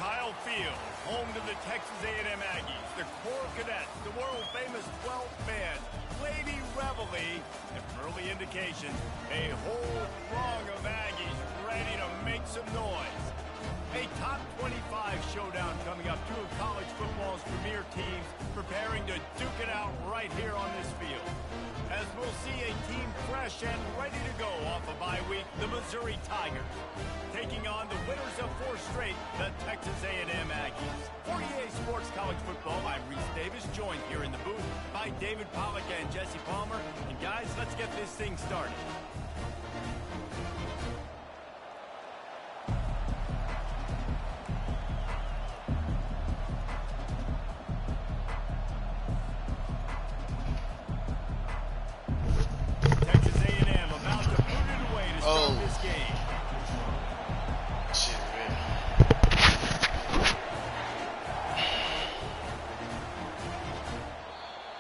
Kyle Field, home to the Texas A&M Aggies, the Corps Cadets, the world-famous 12th man, Lady Reveille, and early indications, a whole throng of Aggies ready to make some noise. A top 25 showdown coming up, two of college football's premier teams preparing to duke it out right here on this field. As we'll see a team fresh and ready to go off a bye week, the Missouri Tigers, taking on the winners of 4 straight, the Texas A&M Aggies. For EA Sports College Football, I'm Reese Davis, joined here in the booth by David Pollack and Jesse Palmer. And guys, let's get this thing started.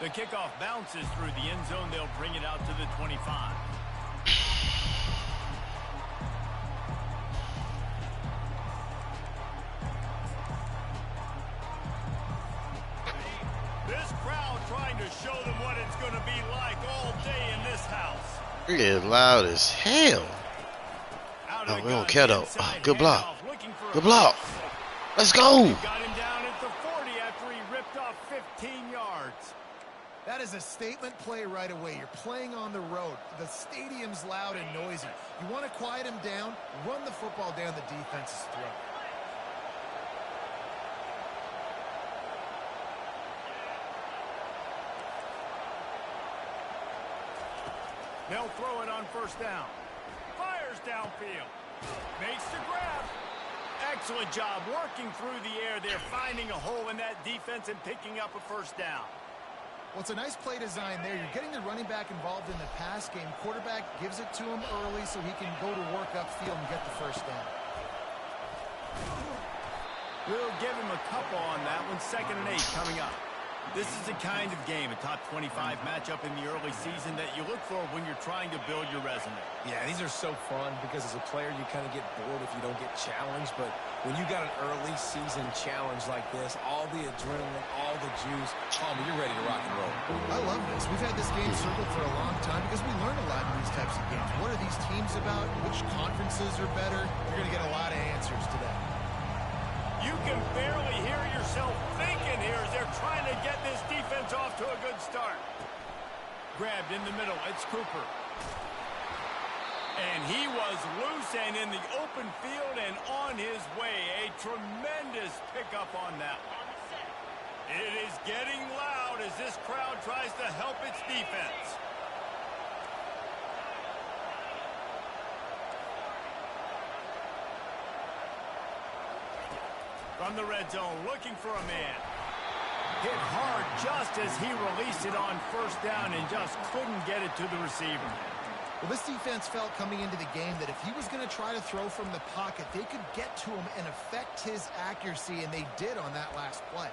The kickoff bounces through the end zone. They'll bring it out to the 25. This crowd trying to show them what it's going to be like all day in this house. It is loud as hell. Oh, we don't care though. Oh, good block. Good block. Let's go. Got him down at the 40 after he ripped off 15 yards. That is a statement play right away. You're playing on the road. The stadium's loud and noisy. You want to quiet him down, run the football down the defense's throat. They'll throw it on first down. Fires downfield. Makes the grab. Excellent job working through the air. They're finding a hole in that defense and picking up a first down. Well, it's a nice play design there. You're getting the running back involved in the pass game. Quarterback gives it to him early so he can go to work upfield and get the first down. We'll give him a couple on that one. 2nd and 8 coming up. This is the kind of game, a top 25 matchup in the early season that you look for when you're trying to build your resume. Yeah, these are so fun because as a player, you kind of get bored if you don't get challenged. But when you got an early season challenge like this, all the adrenaline, all the juice, you're ready to rock and roll. I love this. We've had this game circled for a long time because we learn a lot in these types of games. What are these teams about? Which conferences are better? You're going to get a lot of answers today. You can barely hear yourself thinking here as they're trying to get this defense off to a good start. Grabbed in the middle. It's Cooper. And he was loose and in the open field and on his way. A tremendous pickup on that one. It is getting loud as this crowd tries to help its defense. From the red zone, looking for a man. Hit hard just as he released it on first down and just couldn't get it to the receiver. Well, this defense felt coming into the game that if he was going to try to throw from the pocket, they could get to him and affect his accuracy, and they did on that last play.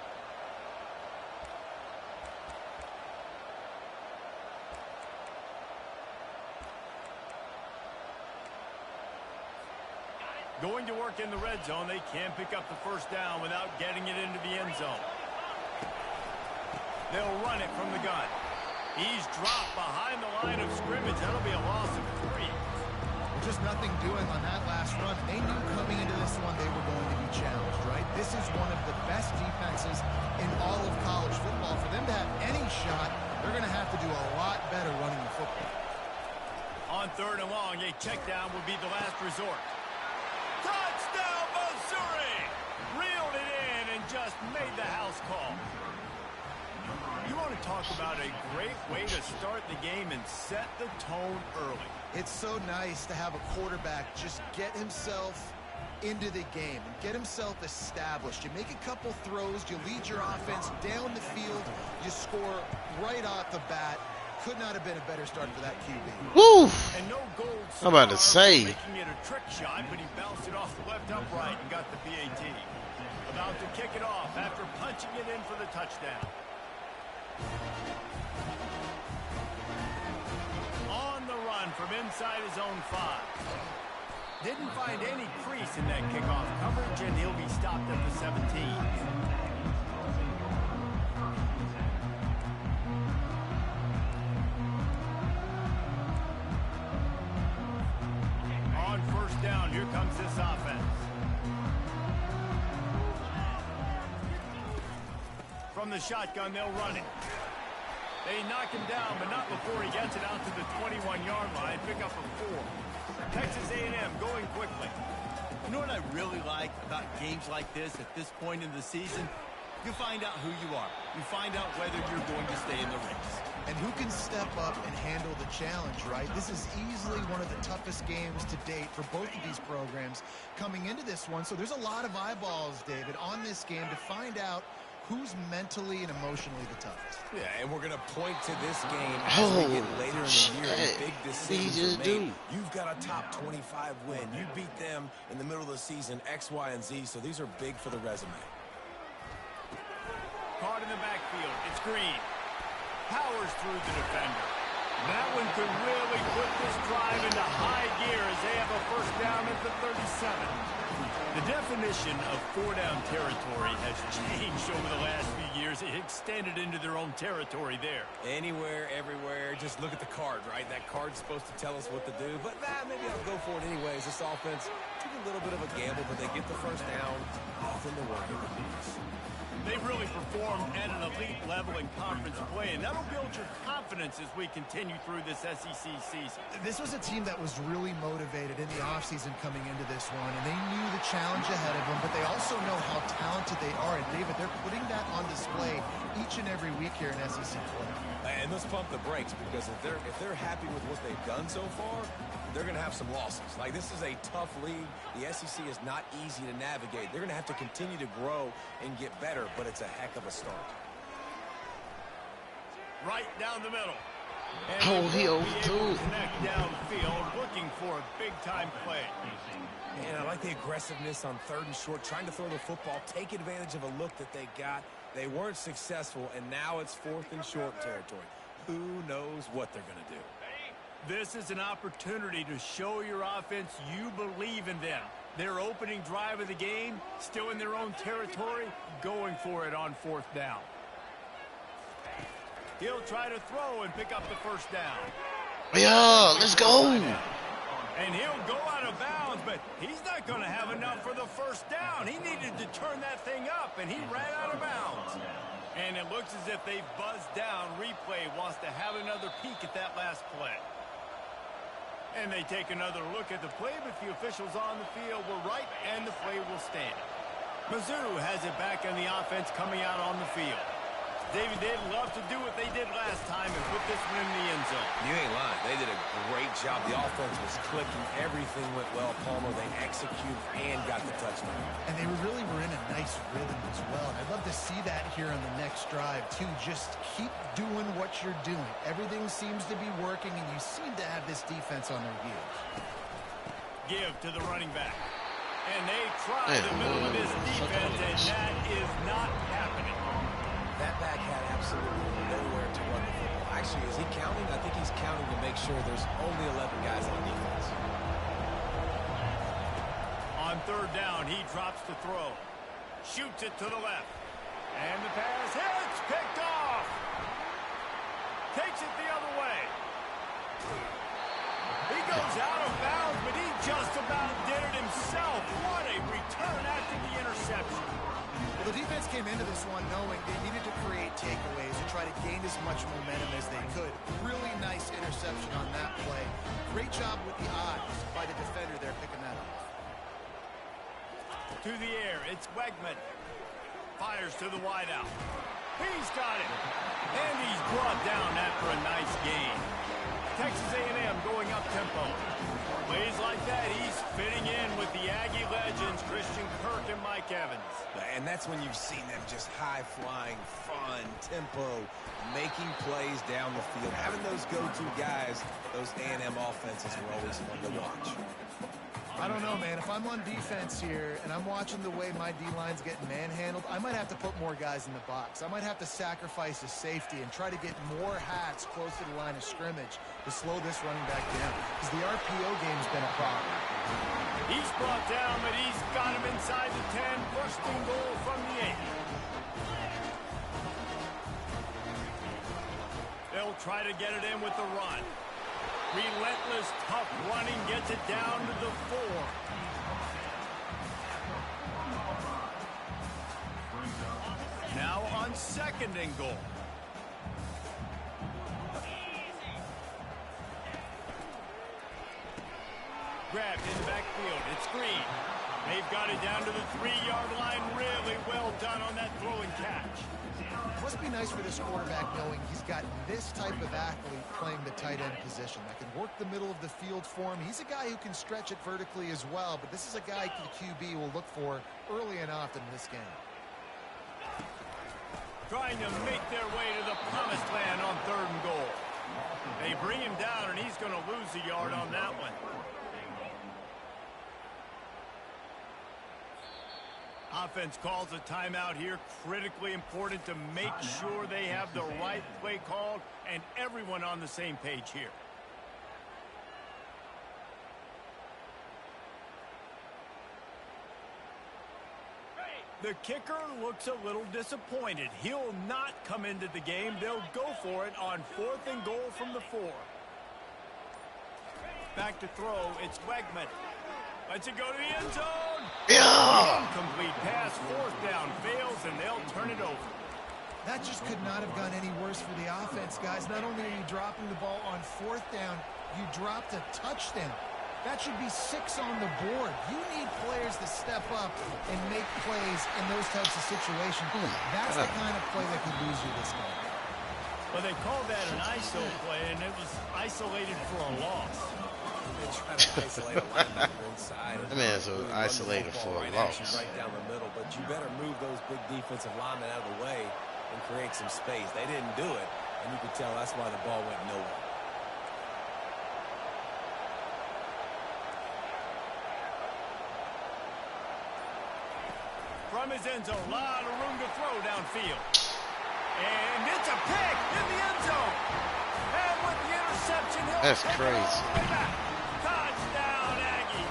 Going to work in the red zone, they can't pick up the first down without getting it into the end zone. They'll run it from the gun. He's dropped behind the line of scrimmage. That'll be a loss of 3. Just nothing doing on that last run. They knew coming into this one they were going to be challenged, right? This is one of the best defenses in all of college football. For them to have any shot, they're going to have to do a lot better running the football. On 3rd and long, a check down will be the last resort. Touchdown, Missouri! Reeled it in and just made the house call. You want to talk about a great way to start the game and set the tone early. It's so nice to have a quarterback just get himself into the game and get himself established. You make a couple throws, you lead your offense down the field, you score right off the bat. Could not have been a better start for that QB. Woo! And no gold I'm about to say. Making it a trick shot, but he bounced it off the left upright and got the PAT. About to kick it off after punching it in for the touchdown. On the run from inside his own 5. Didn't find any crease in that kickoff coverage, and he'll be stopped at the 17. On first down, here comes this offense. From the shotgun, they'll run it. They knock him down, but not before he gets it out to the 21-yard line. Pick up a 4. Texas A&M going quickly. You know what I really like about games like this at this point in the season? You find out who you are. You find out whether you're going to stay in the race. And who can step up and handle the challenge, right? This is easily one of the toughest games to date for both of these programs coming into this one. So there's a lot of eyeballs, David, on this game to find out who's mentally and emotionally the toughest. Yeah, and we're going to point to this game as we get later in the year and big decisions are made. You've got a top 25 win. You beat them in the middle of the season, X, Y, and Z, so these are big for the resume. Caught in the backfield. It's Green. Powers through the defender. That one could really put this drive into high gear as they have a first down at the 37. The definition of 4-down territory has changed over the last few years. It extended into their own territory there. Anywhere, everywhere. Just look at the card, right? That card's supposed to tell us what to do. But maybe I'll go for it anyways. This offense took a little bit of a gamble, but they get the first down. Nothing to worry about. They've really performed at an elite level in conference play, and that'll build your confidence as we continue through this SEC season. This was a team that was really motivated in the offseason coming into this one, and they knew the challenge ahead of them, but they also know how talented they are. And, David, they're putting that on display each and every week here in SEC play. And let's pump the brakes, because if they're happy with what they've done so far, they're going to have some losses. Like, this is a tough league. The SEC is not easy to navigate. They're going to have to continue to grow and get better, but it's a heck of a start. Right down the middle. Oh, he overthrew. Connect downfield, looking for a big-time play. And I like the aggressiveness on 3rd and short, trying to throw the football, take advantage of a look that they got. They weren't successful, and now it's 4th and short territory. Who knows what they're going to do? This is an opportunity to show your offense you believe in them. Their opening drive of the game, still in their own territory, going for it on 4th down. He'll try to throw and pick up the first down. Yeah, let's go. And he'll go out of bounds, but he's not going to have enough for the first down. He needed to turn that thing up, and he ran out of bounds. And it looks as if they've buzzed down. Replay wants to have another peek at that last play. And they take another look at the play, but the officials on the field were right, and the play will stand. Mizzou has it back on the offense coming out on the field. David, they'd love to do what they did last time and put this one in the end zone. You ain't lying. They did a great job. The offense was clicking. Everything went well. Palmer, they executed and got the touchdown. And they really were in a nice rhythm as well. And I'd love to see that here on the next drive, too. Just keep doing what you're doing. Everything seems to be working, and you seem to have this defense on their heels. Give to the running back. And they try the middle of this defense, and that is not happening. That back had absolutely nowhere to run the football. Actually, is he counting? I think he's counting to make sure there's only 11 guys on defense. On 3rd down, he drops to throw. Shoots it to the left. And the pass hits, picked off. Takes it the other way. He goes out of bounds, but he just about did it himself. What a return after the interception. Well, the defense came into this one knowing they needed to create takeaways and try to gain as much momentum as they could. Really nice interception on that play. Great job with the eyes by the defender there picking that up. To the air, it's Wegman. Fires to the wideout. He's got it. And he's brought down after a nice gain. Texas A&M going up tempo. Plays like that, he's fitting in with the Aggie legends, Christian Kirk and Mike Evans. And that's when you've seen them just high-flying, fun, tempo, making plays down the field. Having those go-to guys, those A&M offenses were always fun to watch. I don't know, man. If I'm on defense here and I'm watching the way my D-line's getting manhandled, I might have to put more guys in the box. I might have to sacrifice a safety and try to get more hats close to the line of scrimmage to slow this running back down, because the RPO game's been a problem. He's brought down, but he's got him inside the 10. First and goal from the 8. They'll try to get it in with the run. Relentless, tough running gets it down to the 4. Now on second and goal. Grabbed in the backfield. It's Green. They've got it down to the 3-yard line. Really well done on that throw and catch. Must be nice for this quarterback knowing he's got this type of athlete playing the tight end position that can work the middle of the field for him. He's a guy who can stretch it vertically as well, but this is a guy the QB will look for early and often in this game. Trying to make their way to the promised land on third and goal. They bring him down, and he's going to lose a yard on that one. Offense calls a timeout here. Critically important to make sure they have the right play called and everyone on the same page here. The kicker looks a little disappointed. He'll not come into the game. They'll go for it on 4th and goal from the 4. Back to throw. It's Wegman. Lets it go to the end zone. Yeah. Incomplete pass. 4th down fails, and they'll turn it over. That just could not have gone any worse for the offense, guys. Not only are you dropping the ball on 4th down, you dropped a touchdown. That should be 6 on the board. You need players to step up and make plays in those types of situations. That's the kind of play that could lose you this game. Well, they called that an ISO play, and it was isolated for a loss. They try to isolate a linebacker inside. That man's isolated for a loss. Right down the middle, but you better move those big defensive linemen out of the way and create some space. They didn't do it, and you could tell that's why the ball went nowhere. From his end zone, a lot of room to throw downfield. And it's a pick in the end zone. And with the interception, he'll That's take crazy. it all the way back. Touchdown, Aggie.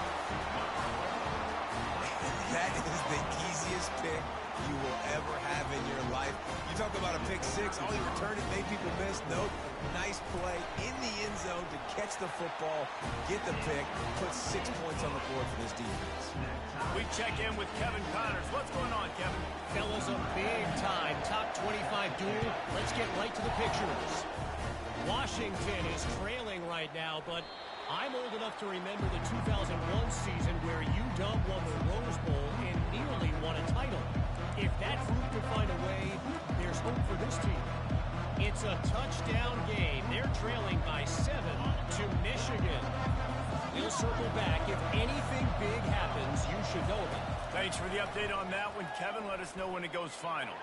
That is the easiest pick you will ever have in your life. You talk about a pick 6, all you returned it, made people miss. Nope. Nice play in the end zone to catch the football, get the pick, put 6 points on the board for this defense. We check in with Kevin Connors. What's going on, Kevin? Fellas, a big-time top 25 duel. Let's get right to the pictures. Washington is trailing right now, but I'm old enough to remember the 2001 season where UW won the Rose Bowl and nearly won a title. If that group can find a way, there's hope for this team. It's a touchdown game. They're trailing by 7 to Michigan. We'll circle back. If anything big happens, you should know about it. Thanks for the update on that one, Kevin. Let us know when it goes final.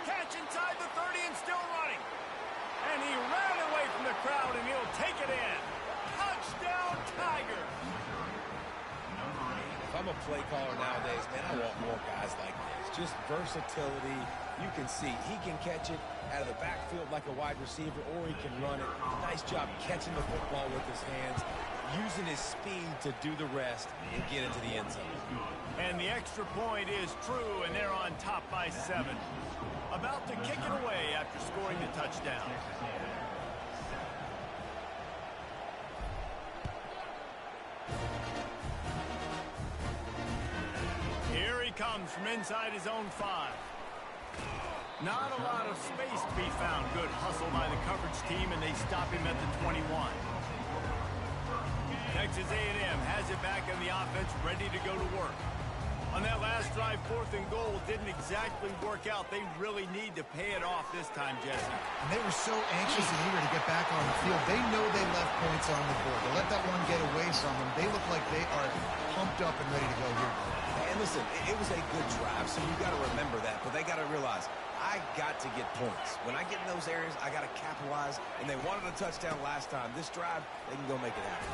Catch inside the 30 and still running. And he ran away from the crowd, and he'll take it in. Touchdown, Tiger. If I'm a play caller nowadays, man, I want more guys like this. Just versatility. You can see he can catch it out of the backfield like a wide receiver, or he can run it. Nice job catching the football with his hands, using his speed to do the rest and get into the end zone. And the extra point is true, and they're on top by 7. About to kick it away after scoring the touchdown. Here he comes from inside his own 5. Not a lot of space to be found. Good hustle by the coverage team, and they stop him at the 21. Texas A&M has it back in the offense, ready to go to work. On that last drive, 4th and goal didn't exactly work out. They really need to pay it off this time, Jesse. And they were so anxious and eager to get back on the field. They know they left points on the board. To let that one get away from them, they look like they are pumped up and ready to go here. And listen, it was a good drive, so you got to remember that. But they got to realize, I got to get points. When I get in those areas, I got to capitalize. And they wanted a touchdown last time. This drive, they can go make it happen.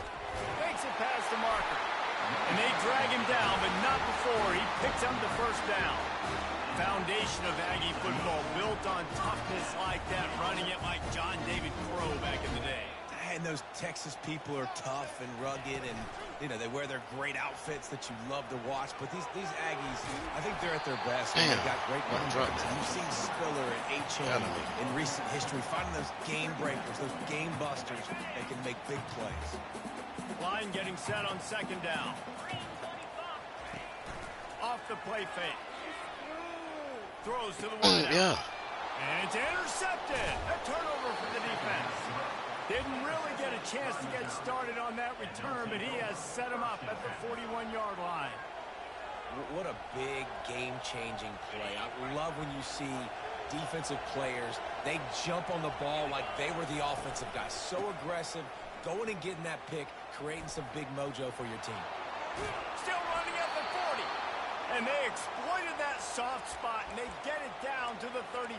Makes it past the marker. And they drag him down, but not before he picks up the first down. Foundation of Aggie football built on toughness like that, running it like John David Crow back in the day. Hey, And those Texas people are tough and rugged, and you know they wear their great outfits that you love to watch. But these Aggies, I think they're at their best. They've got great running backs. And you've seen Spiller and A-Chain in recent history finding those game breakers, those game busters that can make big plays. Line getting set on second down. Off the play fake. Throws to the wide. Yeah. And it's intercepted. A turnover for the defense. Didn't really get a chance to get started on that return, but he has set him up at the 41-yard line. What a big game-changing play. I love when you see defensive players, they jump on the ball like they were the offensive guys. So aggressive, going and getting that pick, creating some big mojo for your team. Still running at the 40. And they exploited that soft spot, and they get it down to the 35.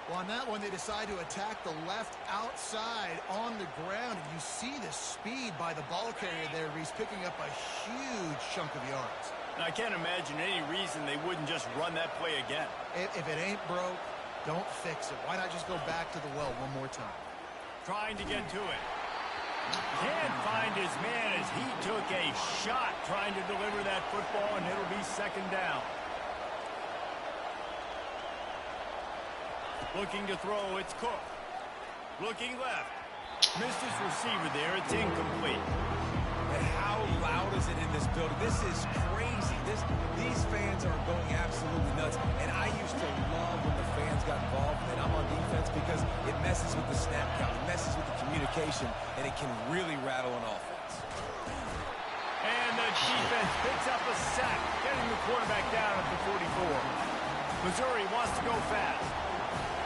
Well, on that one, they decide to attack the left outside on the ground, and you see the speed by the ball carrier there. He's picking up a huge chunk of yards. And I can't imagine any reason they wouldn't just run that play again. If it ain't broke, don't fix it. Why not just go back to the well one more time? Trying to get to it. Can't find his man as he took a shot trying to deliver that football, and it'll be second down. Looking to throw, it's Cook. Looking left. Missed his receiver there. It's incomplete. And how loud is it in this building? This is crazy. These fans are going absolutely nuts. And I used to love when the fans got involved and I'm on defense because it messes with the snap count. It messes with the communication, and it can really rattle an offense. And the defense picks up a sack, getting the quarterback down at the 44. Missouri wants to go fast.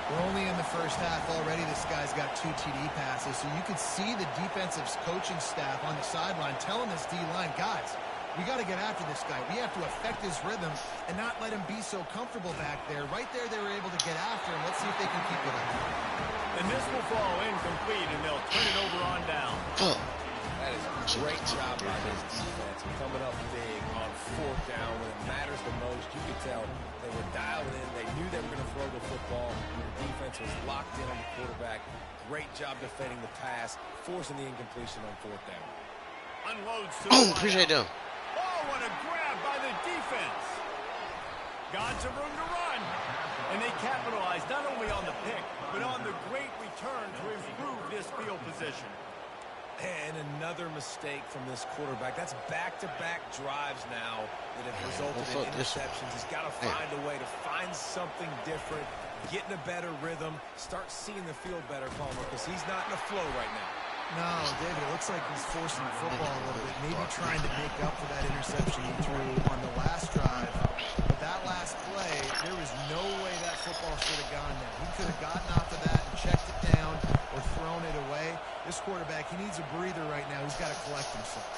We're only in the first half already. This guy's got 2 TD passes, so you could see the defensive coaching staff on the sideline telling this D-line, guys, we got to get after this guy. We have to affect his rhythm and not let him be so comfortable back there. Right there, they were able to get after him. Let's see if they can keep it up. And this will fall incomplete, and they'll turn it over on down. That is a great job by this defense, coming up big on 4th down when it matters the most. You could tell they were dialed in. They knew they were going to throw the football. Their defense was locked in on the quarterback. Great job defending the pass, forcing the incompletion on 4th down. Unloads to the Appreciate them. Oh, what a grab by the defense. Got some room to run. And they capitalized not only on the pick, but on the great return to improve this field position. And another mistake from this quarterback. That's back-to-back drives now that have resulted in interceptions. He's got to find a way to find something different, get in a better rhythm, start seeing the field better, Palmer, because he's not in a flow right now. No, David, it looks like he's forcing the football a little bit, maybe trying to make up for that interception he threw on the last drive. But that last play, there was no way that football should have gone there. He could have gotten off of that and checked it down or thrown it away. This quarterback, he needs a breather right now. He's got to collect himself.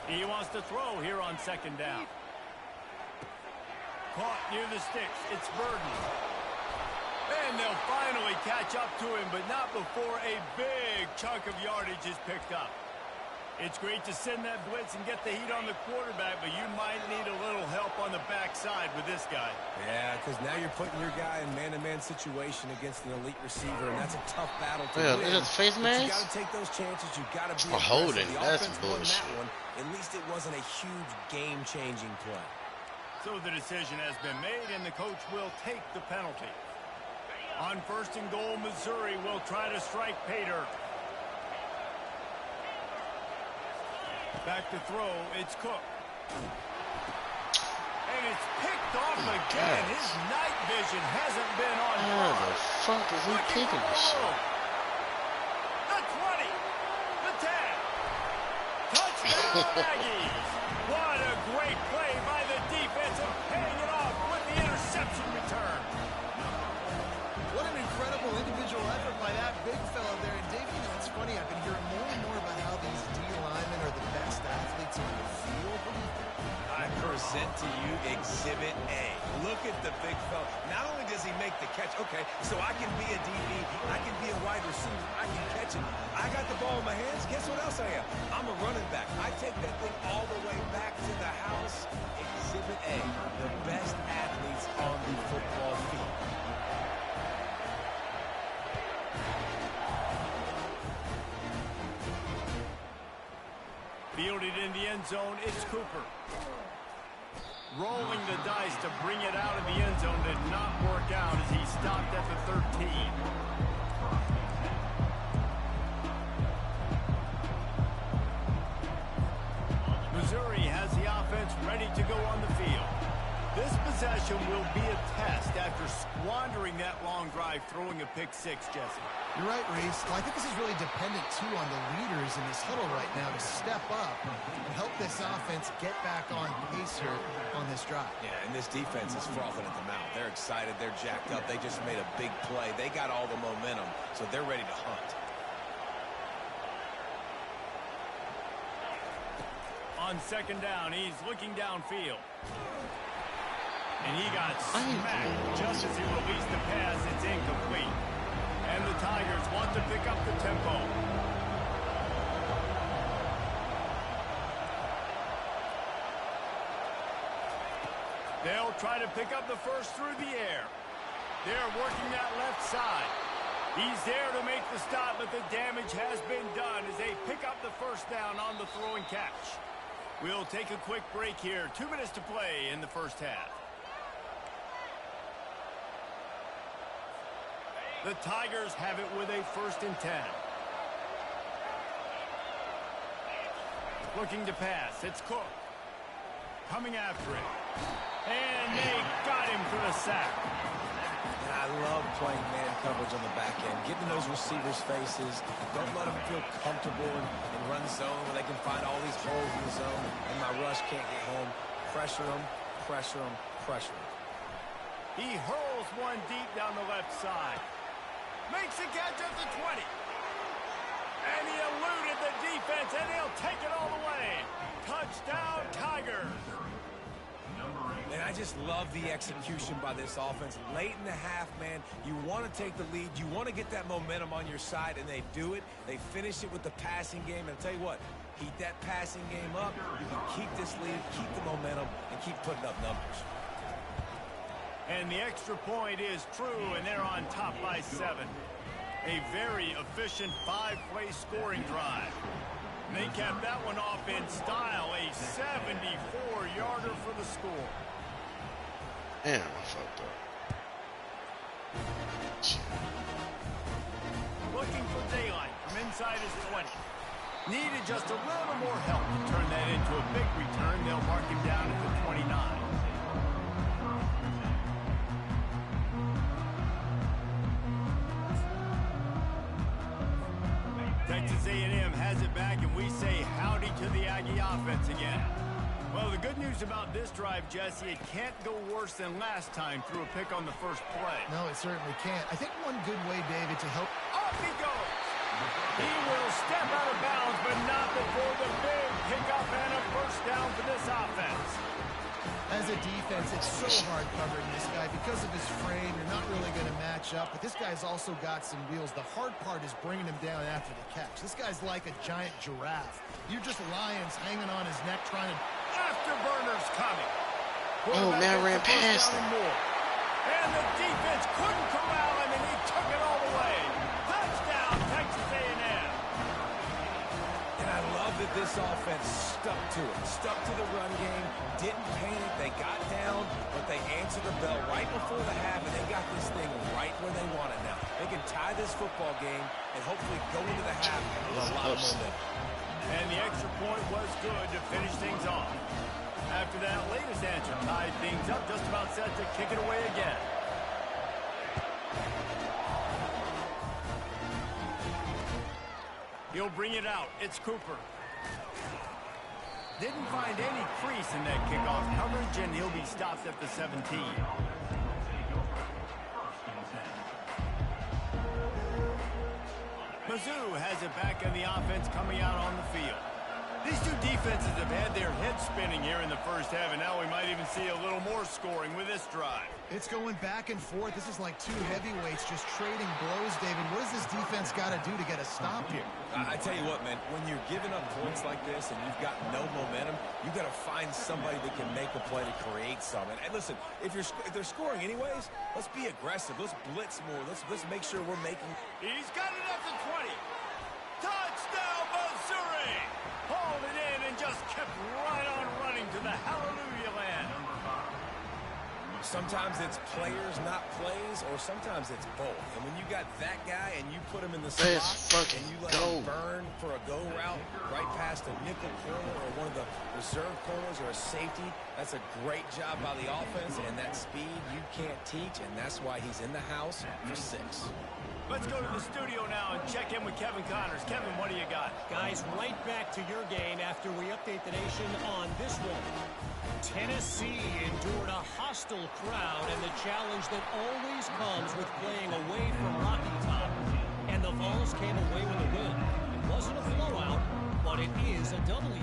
He wants to throw here on second down. Caught near the sticks. It's Burden. And they'll finally catch up to him, but not before a big chunk of yardage is picked up. It's great to send that blitz and get the heat on the quarterback, but you might need a little help on the backside with this guy. Yeah, because now you're putting your guy in man-to-man situation against an elite receiver, and that's a tough battle to win. Is it face mask? You got to take those chances. You got to be a holding. The That's offense won bullshit. that one. At least it wasn't a huge game-changing play. So the decision has been made, and the coach will take the penalty. On 1st and goal, Missouri will try to strike Pater. Back to throw, it's Cook. And it's picked off again. His night vision hasn't been on How par. the fuck is he kicking this shit? The 20, the 10. Touchdown, Aggies. What a great play by the defense and paying it off with the interception return. What an incredible individual effort by that big fella there. And Dave, you know, it's funny, I've been hearing more and more about how these D linemen are the best athletes in the field. What do you think? I present to you Exhibit A. Look at the big fella. Not only does he make the catch, okay, so I can be a DB, I can be a wide receiver, I can catch it. I got the ball in my hands, guess what else I am? I'm a running back. I take that thing all the way back to the house. Exhibit A, the best athletes on the football Fielded in the end zone, it's Cooper. Rolling the dice to bring it out of the end zone did not work out as he stopped at the 13. Missouri has the offense ready to go on the field. This possession will be a test after squandering that long drive throwing a pick six, Jesse. You're right, Reese. Well, I think this is really dependent, too, on the leaders in this huddle right now to step up and help this offense get back on pace here on this drive. Yeah, and this defense is frothing at the mouth. They're excited. They're jacked up. They just made a big play. They got all the momentum, so they're ready to hunt. On second down, he's looking downfield. And he got smacked just as he released the pass. It's incomplete. And the Tigers want to pick up the tempo. They'll try to pick up the first through the air. They're working that left side. He's there to make the stop, but the damage has been done as they pick up the first down on the throw and catch. We'll take a quick break here. 2 minutes to play in the first half. The Tigers have it with a 1st and 10. Looking to pass. It's Cook. Coming after it. And they got him for the sack. And I love playing man coverage on the back end. Get in those receivers' faces. Don't let them feel comfortable and run zone where they can find all these holes in the zone and my rush can't get home. Pressure them, pressure them, pressure them. He hurls one deep down the left side. Makes a catch at the 20. And he eluded the defense, and he'll take it all the way. Touchdown, Tigers. And I just love the execution by this offense. Late in the half, man, you want to take the lead. You want to get that momentum on your side, and they do it. They finish it with the passing game. And I'll tell you what, keep that passing game up. You can keep this lead, keep the momentum, and keep putting up numbers. And the extra point is true, and they're on top by 7. A very efficient 5-play scoring drive. And they capped that one off in style, a 74-yarder for the score. Damn, I fucked up. Looking for daylight from inside his 20. Needed just a little more help to turn that into a big return. They'll mark him down at the 29. Texas A&M has it back, and we say howdy to the Aggie offense again. Well, the good news about this drive, Jesse, it can't go worse than last time through a pick on the first play. No, it certainly can't. I think one good way, David, to help... Off he goes! He will step out of bounds, but not before the big pickup and a first down for this offense. As a defense, it's so hard covering this guy because of his frame. You're not really going to match up, but this guy's also got some wheels. The hard part is bringing him down after the catch. This guy's like a giant giraffe. You're just lions hanging on his neck trying to... Afterburners coming. Oh, man, ran past him. And the defense couldn't corral him, and he took it all the way. Touchdown, Texas A&M. And I love that this offense stuck to it. Stuck to the run game. Didn't panic. They got down, but they answered the bell right before the half, and they got this thing right where they want it now. They can tie this football game and hopefully go into the half with a lot of momentum. And the extra point was good to finish things off. After that latest answer tied things up, just about set to kick it away again. He'll bring it out. It's Cooper. Didn't find any crease in that kickoff coverage, and he'll be stopped at the 17. Mizzou has it back in the offense coming out on the field. These two defenses have had their heads spinning here in the first half, and now we might even see a little more scoring with this drive. It's going back and forth. This is like two heavyweights just trading blows, David. What does this defense got to do to get a stop here? I tell you what, man, when you're giving up points like this and you've got no momentum, you got to find somebody that can make a play to create something. And listen, if they're scoring anyways, let's be aggressive. Let's blitz more. Let's make sure we're making. He's got it at the 20. Touchdown, Missouri! Hauled it in, and Sometimes it's players, not plays, or sometimes it's both. And when you got that guy and you put him in the slot and you let him burn for a go route right past a nickel corner or one of the reserve corners or a safety, that's a great job by the offense, and that speed you can't teach, and that's why he's in the house for 6. Let's go to the studio now and check in with Kevin Connors. Kevin, what do you got? Guys, right back to your game after we update the nation on this one. Tennessee endured a hostile crowd and the challenge that always comes with playing away from Rocky Top. And the Vols came away with a win. It wasn't a blowout, but it is a W.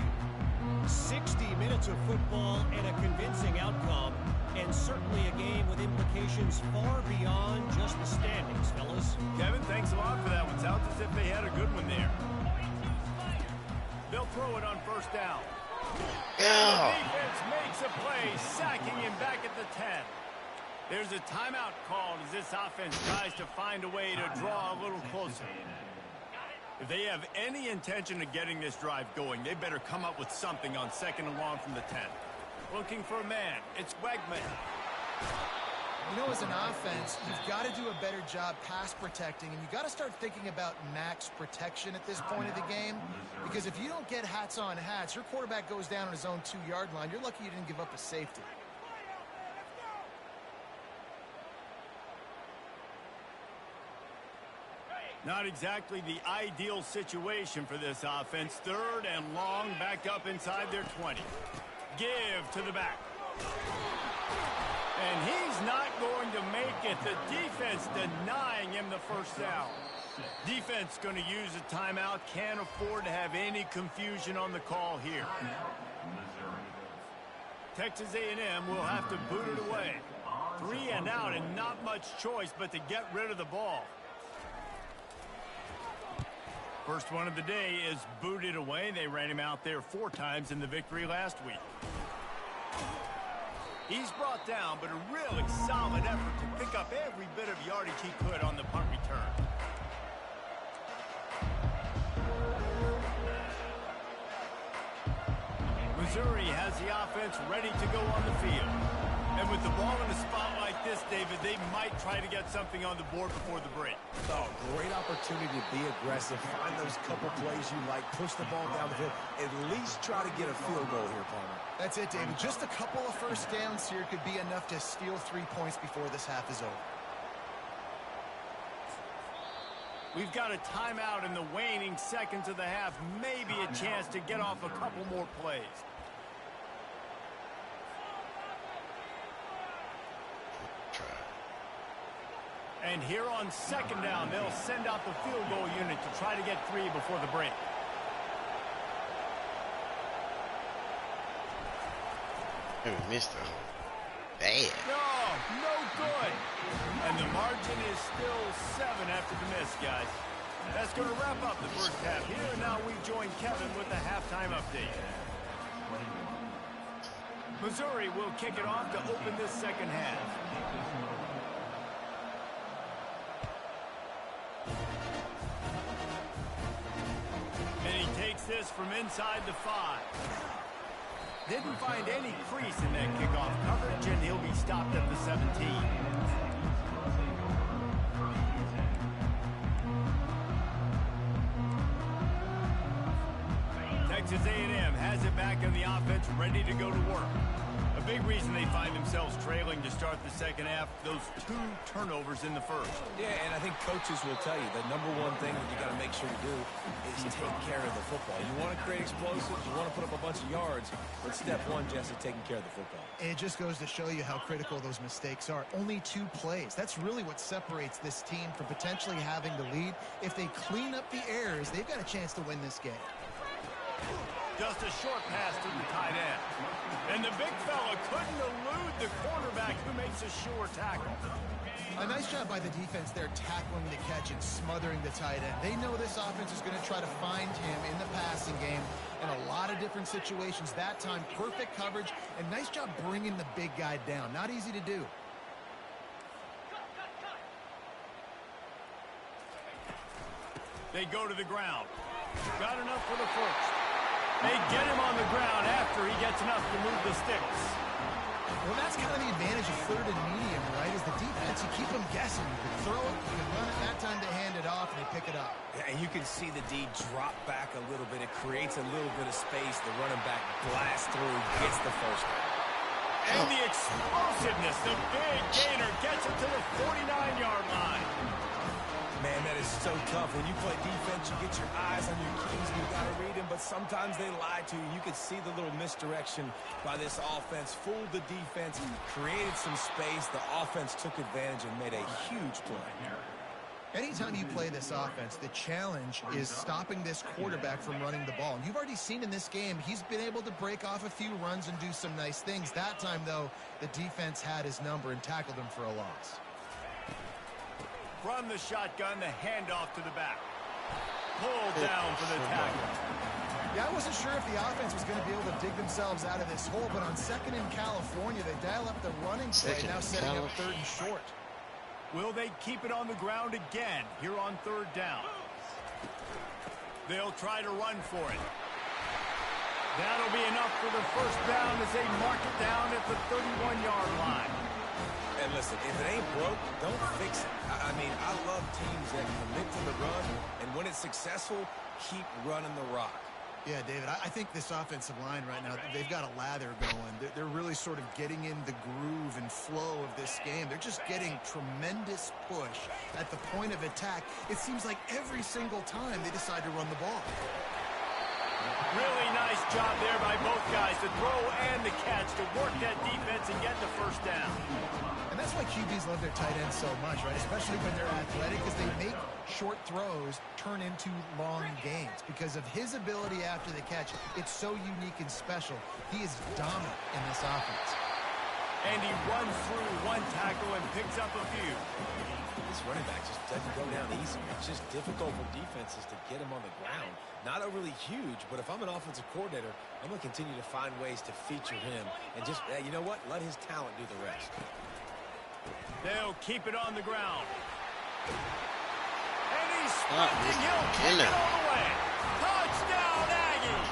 60 minutes of football and a convincing outcome, and certainly a game with implications far beyond just the standings, fellas. Kevin, thanks a lot for that one. Sounds as if they had a good one there. They'll throw it on first down. Yeah. The defense makes a play, sacking him back at the 10. There's a timeout called as this offense tries to find a way to draw a little closer. If they have any intention of getting this drive going, they better come up with something on 2nd and long from the 10. Looking for a man. It's Wegman. You know, as an offense, you've got to do a better job pass protecting, and you've got to start thinking about max protection at this point of the game, because if you don't get hats on hats, your quarterback goes down on his own 2-yard line. You're lucky you didn't give up a safety. Not exactly the ideal situation for this offense. 3rd and long, back up inside their 20. Give to the back. And he's not going to make it. The defense denying him the first down. Defense going to use a timeout. Can't afford to have any confusion on the call here. Texas A&M will have to boot it away. 3 and out and not much choice but to get rid of the ball. First one of the day is booted away. They ran him out there 4 times in the victory last week. He's brought down, but a really solid effort to pick up every bit of yardage he could on the punt return. Missouri has the offense ready to go on the field. And with the ball in a spot like this, David, they might try to get something on the board before the break. Oh, great opportunity to be aggressive. Find those couple plays you like. Push the ball down the field. At least try to get a field goal here, Palmer. That's it, David. Just a couple of first downs here could be enough to steal 3 points before this half is over. We've got a timeout in the waning seconds of the half. Maybe a chance to get off a couple more plays. And here on 2nd down, they'll send out the field goal unit to try to get 3 before the break. We missed that. Bad. No good. And the margin is still 7 after the miss, guys. That's going to wrap up the first half. Here and now we join Kevin with the halftime update. Missouri will kick it off to open this second half. And he takes this from inside the 5. Didn't find any crease in that kickoff coverage, and he'll be stopped at the 17. Texas A&M has it back in the offense, ready to go to work. A big reason they find themselves trailing to start the second half, those 2 turnovers in the first. Yeah, and I think coaches will tell you the number one thing that you got to make sure you do is take care of the football. You want to create explosives, you want to put up a bunch of yards, but step 1, Jesse, taking care of the football. It just goes to show you how critical those mistakes are. Only 2 plays. That's really what separates this team from potentially having the lead. If they clean up the errors, they've got a chance to win this game. Just a short pass to the tight end. And the big fella couldn't elude the cornerback who makes a sure tackle. A nice job by the defense there tackling the catch and smothering the tight end. They know this offense is going to try to find him in the passing game in a lot of different situations. That time, perfect coverage and nice job bringing the big guy down. Not easy to do. They go to the ground. Got enough for the first. They get him on the ground after he gets enough to move the sticks. Well, that's kind of the advantage of third and medium, right? Is the defense, you keep them guessing. You can throw it, you can run it. That time they hand it off, and they pick it up. Yeah, and you can see the D drop back a little bit. It creates a little bit of space. The running back blasts through, gets the first down. And the explosiveness, the big gainer gets it to the 49-yard line. Man, that is so tough. When you play defense, you get your eyes on your keys, and you got to read them, but sometimes they lie to you. You could see the little misdirection by this offense, fooled the defense, created some space. The offense took advantage and made a huge play. Anytime you play this offense, the challenge is stopping this quarterback from running the ball. And you've already seen in this game, he's been able to break off a few runs and do some nice things. That time, though, the defense had his number and tackled him for a loss. From the shotgun, the handoff to the back. Pulled down for the tackle. Yeah, I wasn't sure if the offense was going to be able to dig themselves out of this hole, but on second in California, they dial up the running play, now setting up third and short. Will they keep it on the ground again here on third down? They'll try to run for it. That'll be enough for the first down as they mark it down at the 31-yard line. And listen, if it ain't broke, don't fix it. I mean, I love teams that commit to the run, and when it's successful, keep running the rock. Yeah, David, I think this offensive line right now, they've got a lather going. They're really sort of getting in the groove and flow of this game. They're just getting tremendous push at the point of attack. It seems like every single time they decide to run the ball. Really nice job there by both guys, the throw and the catch, to work that defense and get the first down. And that's why QBs love their tight ends so much, right? Especially when they're athletic, because they make short throws turn into long gains. Because of his ability after the catch, it's so unique and special. He is dominant in this offense. And he runs through one tackle and picks up a few. This running back just doesn't go down easy. It's just difficult for defenses to get him on the ground. Not overly huge, but if I'm an offensive coordinator, I'm going to continue to find ways to feature him. And just, you know what? Let his talent do the rest. They'll keep it on the ground. And he's sprinting. He'll kick it all the way. Touchdown, Aggie!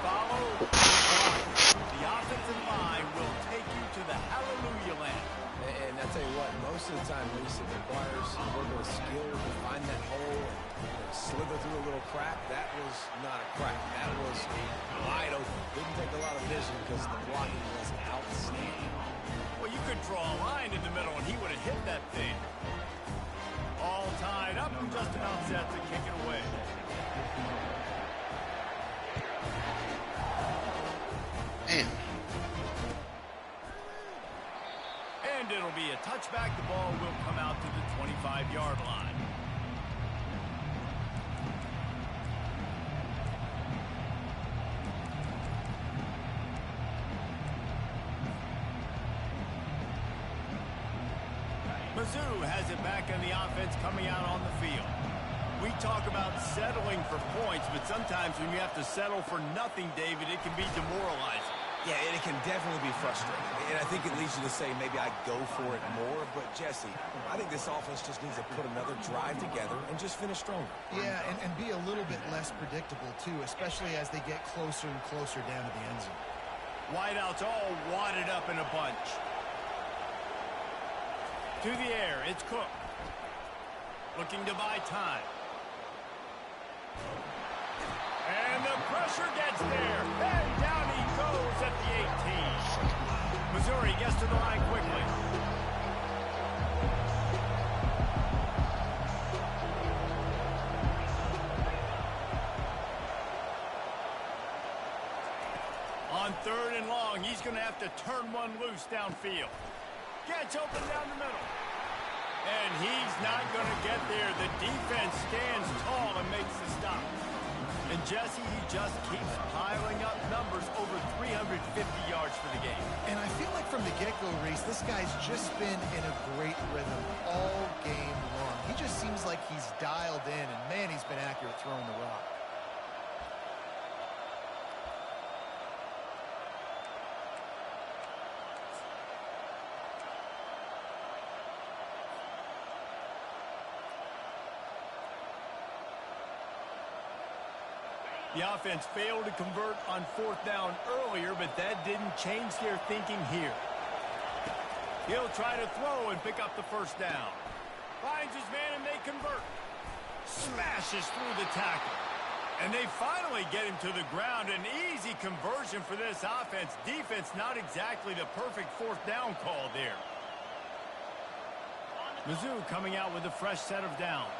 Follow the offensive line will take you to the hallelujah land. And I tell you what, most of the time, Reese, it requires a little bit of skill to find that hole and slither through a little crack. That was not a crack. That was wide open. Didn't take a lot of vision because the blocking was outstanding. Well, you could draw a line in the middle, and he would have hit that thing. All tied up and just about set to kick it away. Damn. And it'll be a touchback. The ball will come out to the 25-yard line. Mizzou has it back on the offense coming out on the field. We talk about settling for points, but sometimes when you have to settle for nothing, David, it can be demoralizing. Yeah, and it can definitely be frustrating. And I think it leads you to say maybe I go for it more. But, Jesse, I think this offense just needs to put another drive together and just finish stronger. Yeah, and be a little bit less predictable, too, especially as they get closer and closer down to the end zone. Wideouts all wadded up in a bunch. To the air, it's Cook. Looking to buy time. And the pressure gets there. And down he goes at the 18. Missouri gets to the line quickly. On third and long, he's going to have to turn one loose downfield. Gets open down the middle. And he's not going to get there. The defense stands tall and makes the stop. And Jesse, he just keeps piling up numbers, over 350 yards for the game. And I feel like from the get-go, Reese, this guy's just been in a great rhythm all game long. He just seems like he's dialed in, and man, he's been accurate throwing the rock. The offense failed to convert on 4th down earlier, but that didn't change their thinking here. He'll try to throw and pick up the 1st down. Finds his man and they convert. Smashes through the tackle. And they finally get him to the ground. An easy conversion for this offense. Defense not exactly the perfect 4th down call there. Mizzou coming out with a fresh set of downs.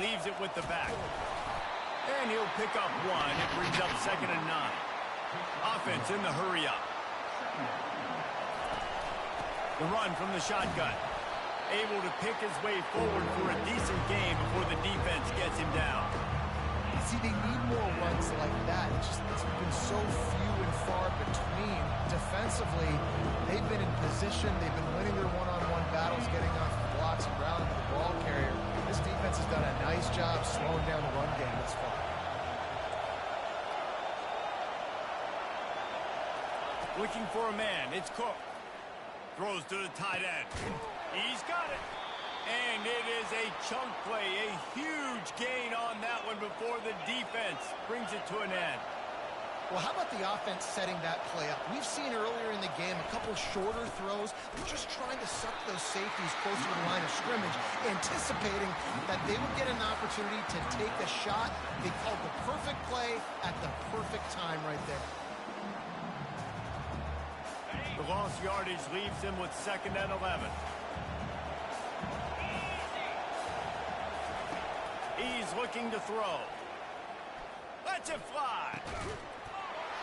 Leaves it with the back. And he'll pick up 1. It brings up 2nd and 9. Offense in the hurry up. The run from the shotgun. Able to pick his way forward for a decent game before the defense gets him down. See, they need more runs like that. It's been so few and far between. Defensively, they've been in position. They've been winning their one-on-one battles, getting off the blocks and rallying to the ball carrier. This defense has done a nice job slowing down the run game this far. Looking for a man. It's Cook. Throws to the tight end. He's got it. And it is a chunk play. A huge gain on that one before the defense brings it to an end. Well, how about the offense setting that play up? We've seen earlier in the game a couple shorter throws. They're just trying to suck those safeties closer to the line of scrimmage, anticipating that they would get an opportunity to take a shot. They called the perfect play at the perfect time right there. The lost yardage leaves him with 2nd and 11. He's looking to throw. Lets it fly.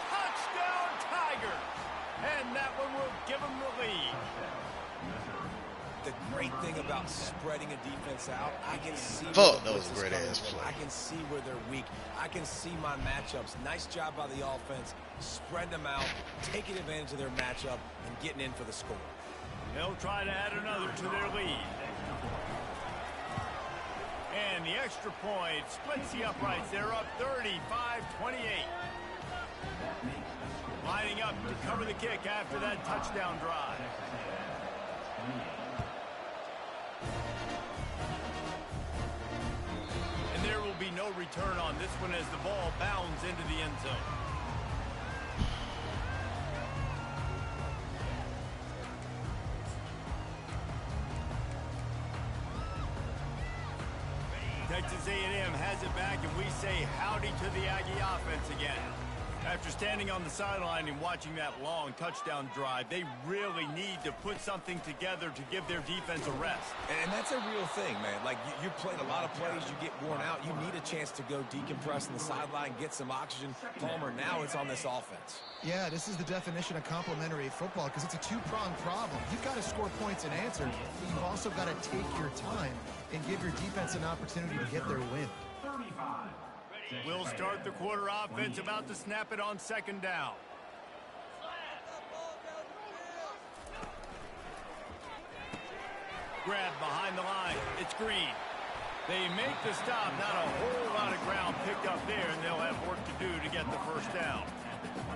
Touchdown, Tiger. And that one will give him the lead. The great thing about spreading a defense out, I can see Fuck, that was a great ass play. I can see where they're weak. I can see my matchups. Nice job by the offense. Spread them out, taking advantage of their matchup, and getting in for the score. They'll try to add another to their lead. And the extra point splits the uprights. They're up 35-28. Lining up to cover the kick after that touchdown drive. And there will be no return on this one as the ball bounds into the end zone. Texas A&M has it back, and we say howdy to the Aggie offense again. After standing on the sideline and watching that long touchdown drive, they really need to put something together to give their defense a rest. And that's a real thing, man. Like, you played a lot of plays, you get worn out. You need a chance to go decompress on the sideline, get some oxygen. Palmer, now it's on this offense. Yeah, this is the definition of complementary football because it's a two-pronged problem. You've got to score points and answer, but you've also got to take your time and give your defense an opportunity to get their win. We'll start the quarter offense, about to snap it on 2nd down. Grab behind the line. It's Green. They make the stop. Not a whole lot of ground picked up there, and they'll have work to do to get the 1st down.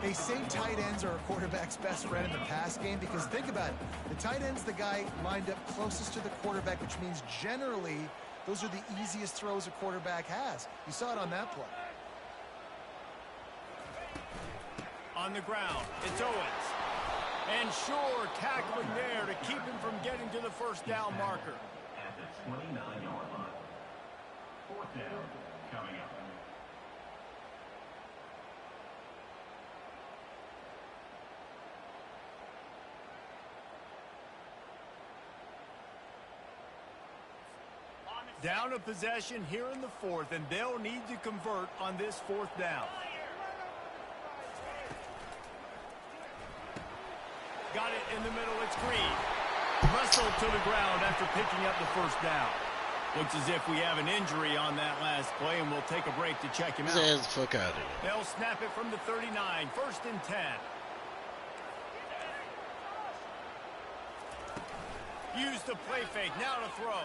They say tight ends are a quarterback's best friend in the pass game because think about it. The tight end's the guy lined up closest to the quarterback, which means generally those are the easiest throws a quarterback has. You saw it on that play. On the ground, it's Owens. And Shore tackling there to keep him from getting to the 1st down marker. At the 29-yard line. 4th down coming up. Down a possession here in the 4th, and they'll need to convert on this 4th down. Got it in the middle. It's Green. Wrestled to the ground after picking up the 1st down. Looks as if we have an injury on that last play, and we'll take a break to check him out. Get the fuck out of here. They'll snap it from the 39. 1st and 10. Use the play fake. Now to throw.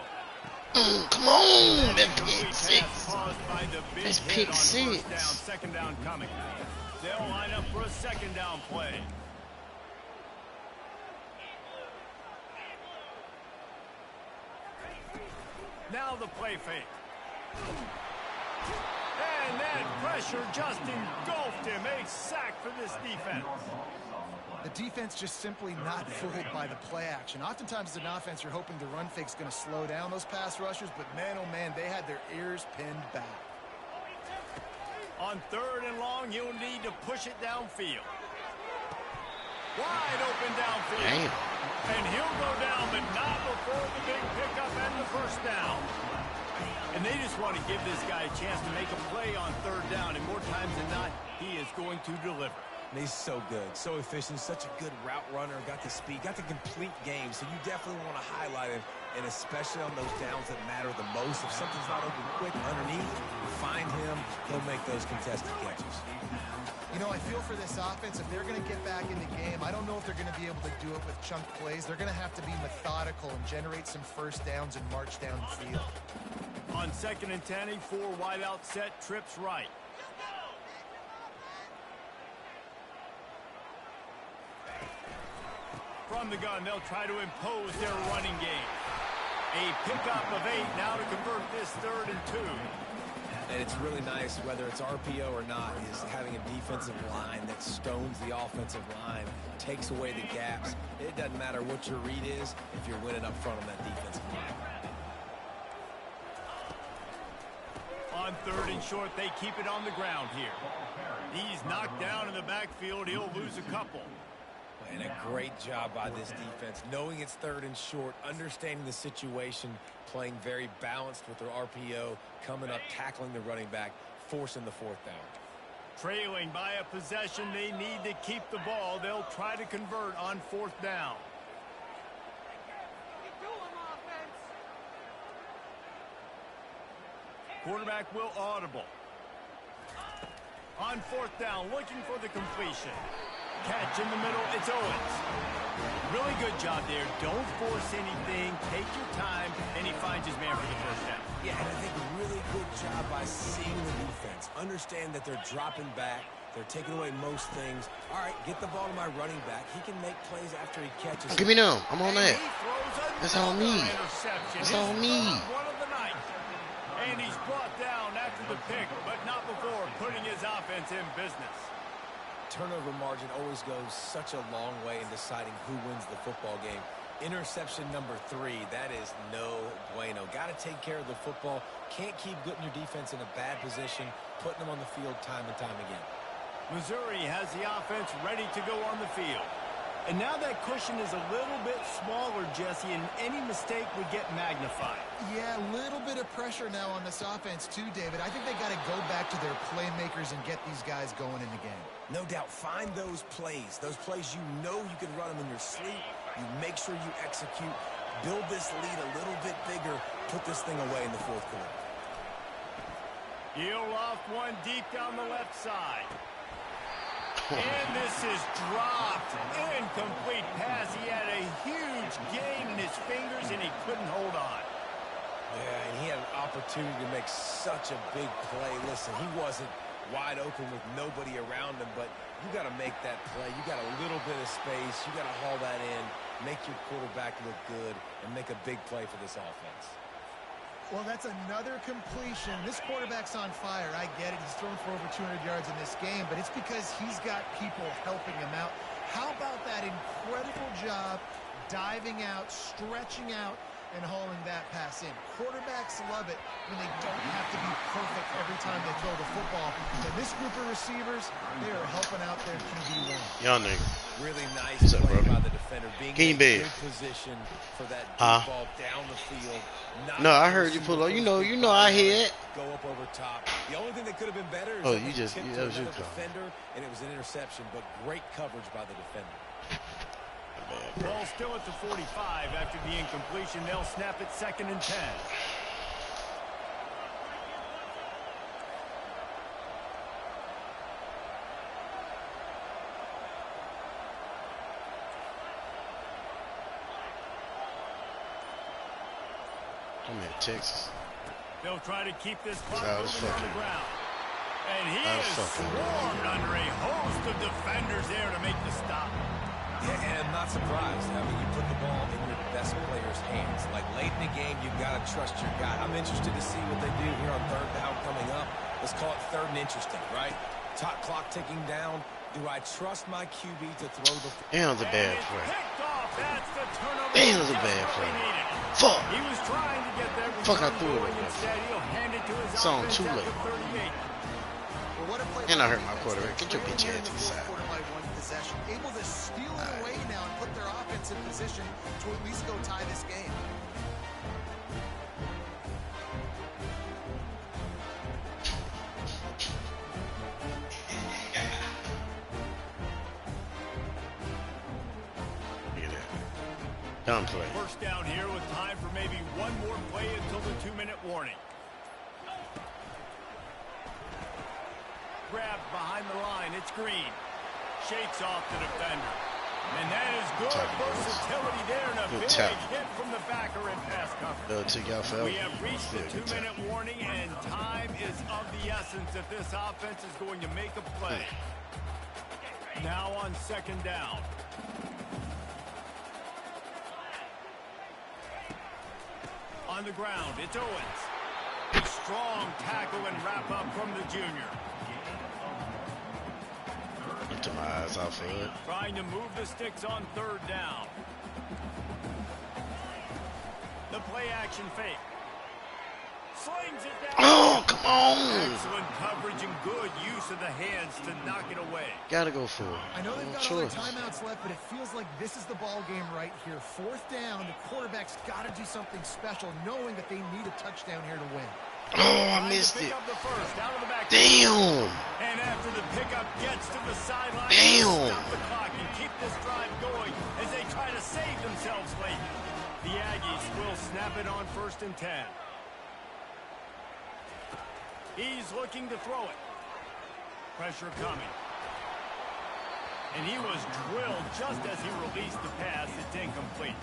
Come on, that pick 6. That's pick 6. 2nd down coming. They'll line up for a 2nd down play. Now the play fake. And that pressure just engulfed him. A sack for this defense. The defense just simply not fooled by the play action. Oftentimes as an offense, you're hoping the run fake's going to slow down those pass rushers, but man, oh man, they had their ears pinned back. On 3rd and long, he'll need to push it downfield. Wide open downfield. Damn. And he'll go down, but not before the big pickup and the first down. And they just want to give this guy a chance to make a play on 3rd down, and more times than not, he is going to deliver. And he's so good, so efficient, such a good route runner, got the speed, got the complete game. So you definitely want to highlight him, and especially on those downs that matter the most. If something's not open quick underneath, find him, he'll make those contested catches. You know, I feel for this offense, if they're going to get back in the game, I don't know if they're going to be able to do it with chunk plays. They're going to have to be methodical and generate some first downs and march down the field. On 2nd and 10, a 4 wide out set, trips right. From the gun, they'll try to impose their running game. A pickup of 8 now to convert this 3rd and 2. And it's really nice, whether it's RPO or not, is having a defensive line that stones the offensive line, takes away the gaps. It doesn't matter what your read is if you're winning up front on that defensive line. On 3rd and short, they keep it on the ground here. He's knocked down in the backfield. He'll lose a couple. And a great job by this defense, knowing it's 3rd and short, understanding the situation, playing very balanced with their RPO, coming up, tackling the running back, forcing the 4th down. Trailing by a possession, they need to keep the ball. They'll try to convert on 4th down. Quarterback will audible. On 4th down, looking for the completion. Catch in the middle, it's Owens. Really good job there. Don't force anything. Take your time, and he finds his man for the first down. Yeah, and I think a really good job by seeing the defense. Understand that they're dropping back. They're taking away most things. All right, get the ball to my running back. He can make plays after he catches. Give me them. I'm on that. That's on me. That's on me. One of the night. And he's brought down after the pick, but not before putting his offense in business. Turnover margin always goes such a long way in deciding who wins the football game. Interception number 3, that is no bueno. Got to take care of the football. Can't keep putting your defense in a bad position, putting them on the field time and time again. Missouri has the offense ready to go on the field. And now that cushion is a little bit smaller, Jesse, and any mistake would get magnified. Yeah, a little bit of pressure now on this offense too, David. I think they got to go back to their playmakers and get these guys going in the game. No doubt, find those plays you know you can run them in your sleep. You make sure you execute, build this lead a little bit bigger, put this thing away in the 4th quarter. He'll off one deep down the left side. And this is dropped. Incomplete pass. He had a huge gain in his fingers, and he couldn't hold on. Yeah, and he had an opportunity to make such a big play. Listen, he wasn't wide open with nobody around him, but you got to make that play. You got a little bit of space. You got to haul that in, make your quarterback look good, and make a big play for this offense. Well, that's another completion. This quarterback's on fire. I get it. He's thrown for over 200 yards in this game, but it's because he's got people helping him out. How about that incredible job diving out, stretching out, and hauling that pass in? Quarterbacks love it when they don't have to be perfect every time they throw the football. And this group of receivers, they are helping out their QB1. Y'all nigga. Really nice play by the defender, being in a good position for that deep ball down the field. No, I heard you pull up. You know I hear it. Go up over top. The only thing that could have been better is that was your defender, and it was an interception, but great coverage by the defender. Ball still at the 45 after the incompletion. They'll snap it 2nd and 10. I'm in Texas. They'll try to keep this clock That moving was on fucking- the ground. And he that was is fucking- swarmed under a host of defenders there to make the stop. Yeah, and I'm not surprised. I mean, you put the ball in your best player's hands. Like, late late in the game, you've got to trust your guy. I'm interested to see what they do here on third down coming up. Let's call it third and interesting, right? Top clock ticking down. Do I trust my QB to throw the... Damn, the bad play. That's the turnover. Damn, the bad play. Fuck. He was trying to get there. Fuck, I threw it over Instead, he'll hand it to his It's on offense too at late. the 38. Well, what a play And by I hurt the my defense. quarterback. Get your They're bitch playing ass to the the side. quarter by one possession, able to steal it away now and put their offense in position to at least go tie this game. Look at that. Dumb play. First down here with time for maybe one more play until the 2-minute warning. Grab behind the line. It's Green. Shakes off the defender. And that is good versatility there and a Good big tap. hit from the backer in pass coverage. That'll take y'all forever. We have reached the Still good tap. 2-minute warning, and time is of the essence if this offense is going to make a play. Now on second down. On the ground, it's Owens. A strong tackle and wrap up from the junior. I took my eyes off of it. Trying to move the sticks on third down. The play action fake. Slings it down. Oh, come on. Excellent coverage and good use of the hands to knock it away. Gotta go for it. I know they've No got all their choice. timeouts left, but it feels like this is the ball game right here. Fourth down, the quarterback's got to do something special, knowing that they need a touchdown here to win. Oh, I Trying to missed pick it. up the first, out of the back. Damn. And after the pickup gets to the sideline, Damn. stop the clock and keep this drive going as they try to save themselves late. The Aggies will snap it on 1st and 10. He's looking to throw it. Pressure coming. And he was drilled just as he released the pass. It's incomplete.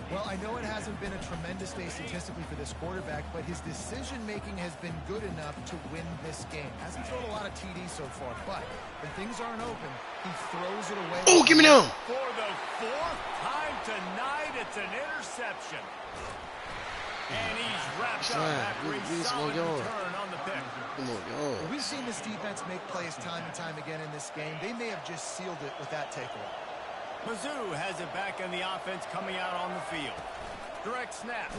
Well, I know it hasn't been a tremendous day statistically for this quarterback, but his decision-making has been good enough to win this game. Hasn't thrown a lot of TDs so far, but when things aren't open, he throws it away. Oh, give me them. For the 4th time tonight, it's an interception. And he's wrapped up after a solid return on the pick. Come on, Well, y'all. we've seen this defense make plays time and time again in this game. They may have just sealed it with that takeaway. Mizzou has it back on the offense coming out on the field. Direct snap.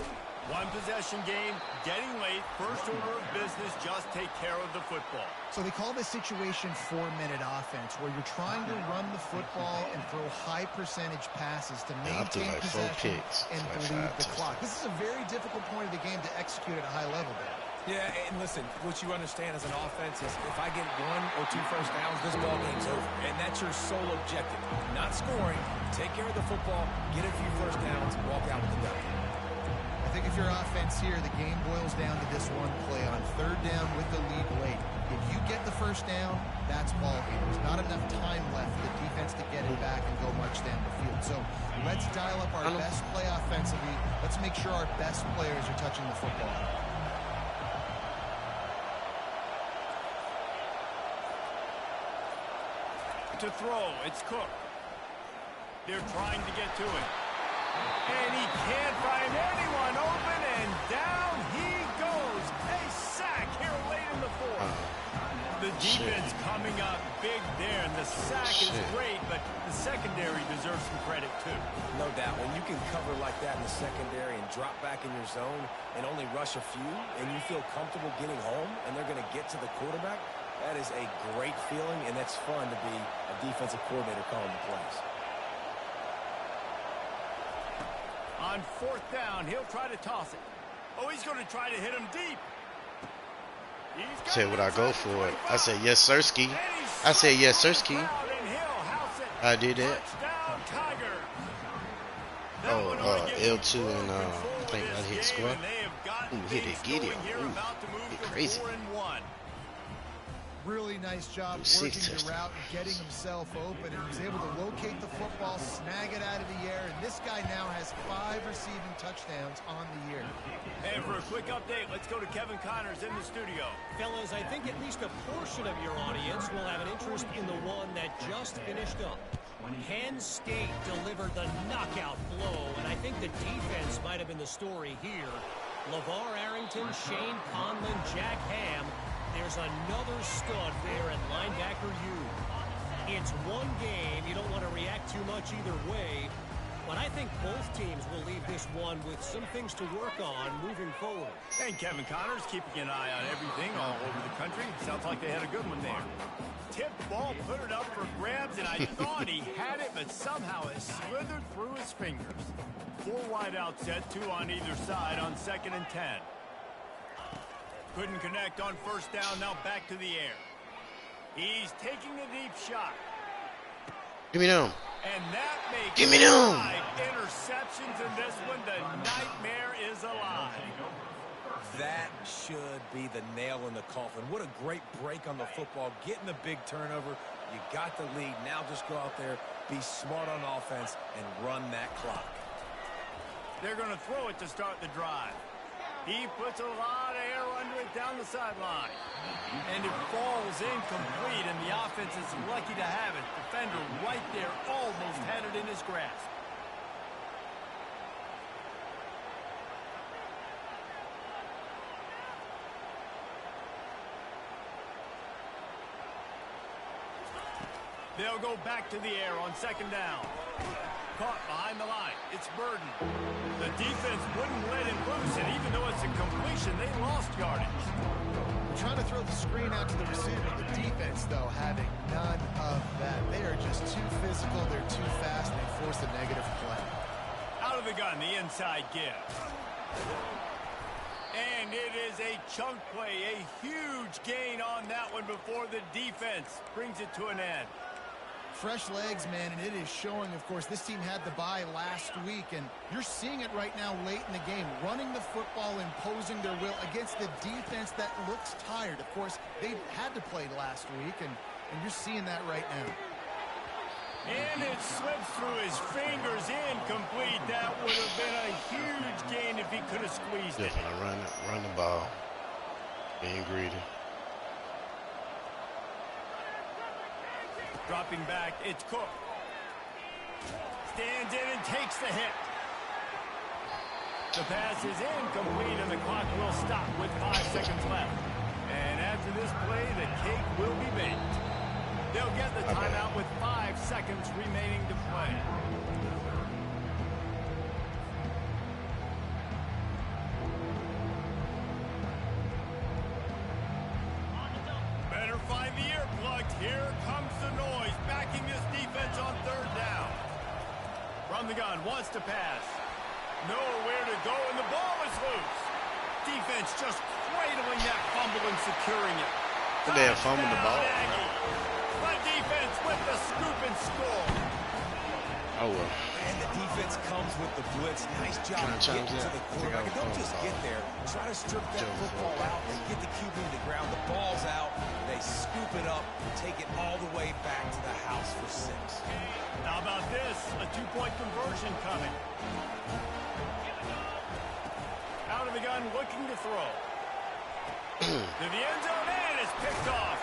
One possession game, getting late. First order of business, just take care of the football. So they call this situation 4-minute offense, where you're trying to run the football and throw high percentage passes to I threw maintain like 4 possession picks, and like bleed 5 the touchdowns. clock. This is a very difficult point of the game to execute at a high level there. Yeah, and listen, what you understand as an offense is if I get 1 or 2 first downs, this ball game's over. And that's your sole objective. Not scoring, take care of the football, get a few first downs, walk out with the W. I think if you're offense here, the game boils down to this one play on third down with the lead late. If you get the first down, that's ball game. There's not enough time left for the defense to get it back and go much down the field. So let's dial up our best play offensively. Let's make sure our best players are touching the football. To throw, it's Cook. They're trying to get to it. And he can't find anyone open, and down he goes. A sack here late in the 4th. The defense coming up big there, and the sack is great, but the secondary deserves some credit too. No doubt. When you can cover like that in the secondary and drop back in your zone and only rush a few, and you feel comfortable getting home, and they're going to get to the quarterback, that is a great feeling, and that's fun to be a defensive coordinator calling the plays. On 4th down, he'll try to toss it. Oh, he's going to try to hit him deep. Say what I go for it. I said yes, Sirski. I said yes, Sirski. I did that. Oh, L2 and I think I hit square. Ooh, hit it, get it. Ooh, hit crazy. Really nice job working the route and getting himself open, and he was able to locate the football, snag it out of the air, and this guy now has 5 receiving touchdowns on the year. And for a quick update, let's go to Kevin Connors in the studio. Fellas, I think at least a portion of your audience will have an interest in the one that just finished up. Penn State delivered the knockout blow, and I think the defense might have been the story here. LeVar Arrington, Shane Conlon, Jack Ham. There's another stud there at linebacker U. It's one game. You don't want to react too much either way. But I think both teams will leave this one with some things to work on moving forward. And Kevin Connors keeping an eye on everything all over the country. Sounds like they had a good one there. Tip ball, put it up for grabs, and I thought he had it, but somehow it slithered through his fingers. 4 wide out set, 2 on either side on 2nd and 10. Couldn't connect on 1st down, now back to the air. He's taking a deep shot. Give me them. And that makes Give me them. 5 interceptions in this one. The nightmare is alive. That should be the nail in the coffin. What a great break on the football. Getting the big turnover. You got the lead. Now just go out there, be smart on offense, and run that clock. They're going to throw it to start the drive. He puts a lot of air under it down the sideline. And it falls incomplete, and the offense is lucky to have it. Defender right there almost had it in his grasp. They'll go back to the air on 2nd down. Caught behind the line. It's Burden. The defense wouldn't let him loose, and even though it's a completion, they lost yardage. Trying to throw the screen out to the receiver. The defense, though, having none of that. They are just too physical. They're too fast. They force a negative play. Out of the gun, the inside give. And it is a chunk play, a huge gain on that one before the defense brings it to an end. Fresh legs, man, and it is showing, of course, this team had the bye last week, and you're seeing it right now late in the game, running the football, imposing their will against the defense that looks tired. Of course, they had to play last week, and you're seeing that right now. And it slips through his fingers, incomplete. That would have been a huge gain if he could have squeezed it. Definitely run the ball. Being greedy. Dropping back, it's Cook. Stands in and takes the hit. The pass is incomplete, and the clock will stop with 5 seconds left. And after this play, the cake will be baked. They'll get the timeout with 5 seconds remaining to play. Better find the earplugs. Here comes the noise, backing this defense on 3rd down. From the gun, wants to pass. Nowhere to go, and the ball is loose. Defense just cradling that fumble and securing it. They have fumbled the ball. The defense with the scoop and score. Oh, well. And the defense comes with the blitz. Nice job getting to the quarterback. And don't just get there. Try to strip that football out and get the QB to the ground. The ball's out. They scoop it up, take it all the way back to the house for 6. How about this? A 2-point conversion coming. Out of the gun, looking to throw. To the end zone, and it's picked off.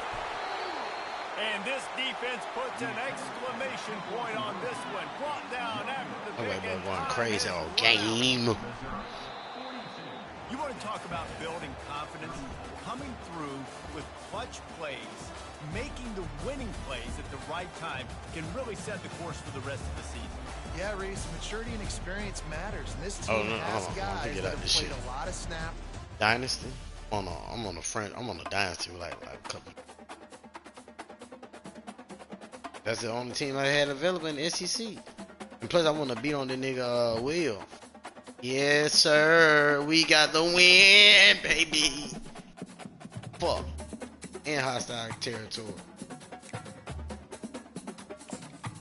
And this defense puts an exclamation point on this one. Brought down after the pick. I'm going crazy all game. You want to talk about building confidence? Coming through with clutch plays, making the winning plays at the right time can really set the course for the rest of the season. Yeah, Reese, maturity and experience matters. And this team has guys that have played a lot of snaps. Dynasty? I'm on a dynasty with like a couple. That's the only team I had available in the SEC. And plus, I want to beat on the nigga Will. Yes, sir. We got the win, baby. Fuck. In hostile territory.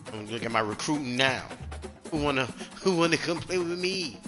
I'm gonna look at my recruiting now. Who wanna come play with me?